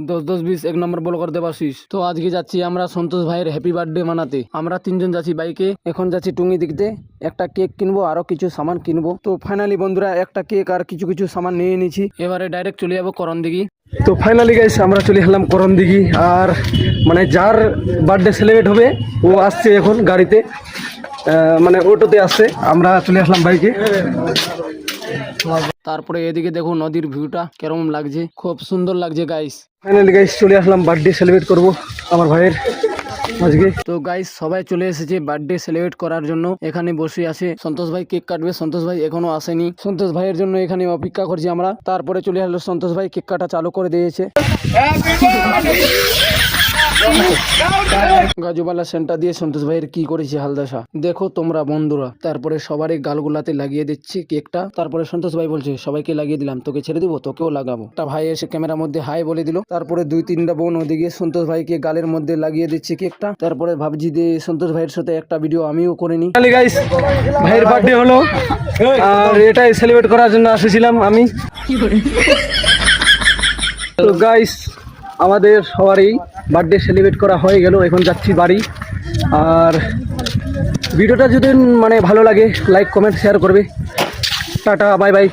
10-10-20 1 নম্বর blogger Debashis. তো আজকে যাচ্ছি আমরা সন্তোষ ভাইয়ের হ্যাপি বার্থডে মানাতে। আমরা 3 জন যাচ্ছি বাইকে। এখন যাচ্ছি টুঙ্গি দিকতে, একটা কেক কিনবো, আরো কিছু সামান কিনবো। তো ফাইনালি বন্ধুরা একটা কেক আর কিছু সামান নিয়ে নিয়েছি। এবারে ডাইরেক্ট চলে যাবো করণ দিঘি। তো ফাইনালি গাইস আমরা চলে এলাম করণ দিঘি। আর মানে যার বার্থডে সেলিব্রেট হবে ও আসছে এখন গাড়িতে, মানে অটোতে আসছে, আমরা চলে আসলাম বাইকে। তারপরে এদিকে দেখো নদীর ভিউটা কেরকম লাগছে, খুব সুন্দর লাগছে গাইস। ফাইনালি গাইস চলে আসলাম বার্থডে সেলিব্রেট করব আমার ভাইয়ের আজকে। তো গাইস সবাই চলে এসেছে বার্থডে সেলিব্রেট করার জন্য। এখানে বসে আছে সন্তোষ ভাই, কেক কাটবে। সন্তোষ ভাই এখনো আসেনি, সন্তোষ ভাইয়ের জন্য এখানে অপেক্ষা করছি আমরা। তারপরে চলে আসলো সন্তোষ ভাই, কেক কাটা চালু করে দিয়েছে। গাজুবালা সেন্টার দিয়ে সন্তোষ ভাইয়ের কি করেছে হালদাসা দেখো তোমরা বন্ধুরা। তারপরে সবারই গালগুলাতে লাগিয়ে দিচ্ছে কেকটা। তারপরে সন্তোষ ভাই বলছে সবাইকে লাগিয়ে দিলাম, তোকে ছেড়ে দিব, তোকেও লাগাবো। একটা ভাই এসে ক্যামেরার মধ্যে হাই বলে দিল। তারপরে 2-3টা বোন ওদিকে সন্তোষ ভাইকে গালের মধ্যে লাগিয়ে দিচ্ছে কেকটা। তারপরে ভাবছি যে সন্তোষ ভাইয়ের সাথে একটা ভিডিও আমিও করে নিই। গাইস ভাইয়ের বার্থডে হলো আর এটাই সেলিব্রেট করার জন্য এসেছিলাম আমি। তো গাইস আমাদের সবারই বার্থডে সেলিব্রেট করা হয়ে গেল, এখন যাচ্ছি বাড়ি। আর ভিডিওটা যদি মানে ভালো লাগে লাইক কমেন্ট শেয়ার করবে। Tata bye bye.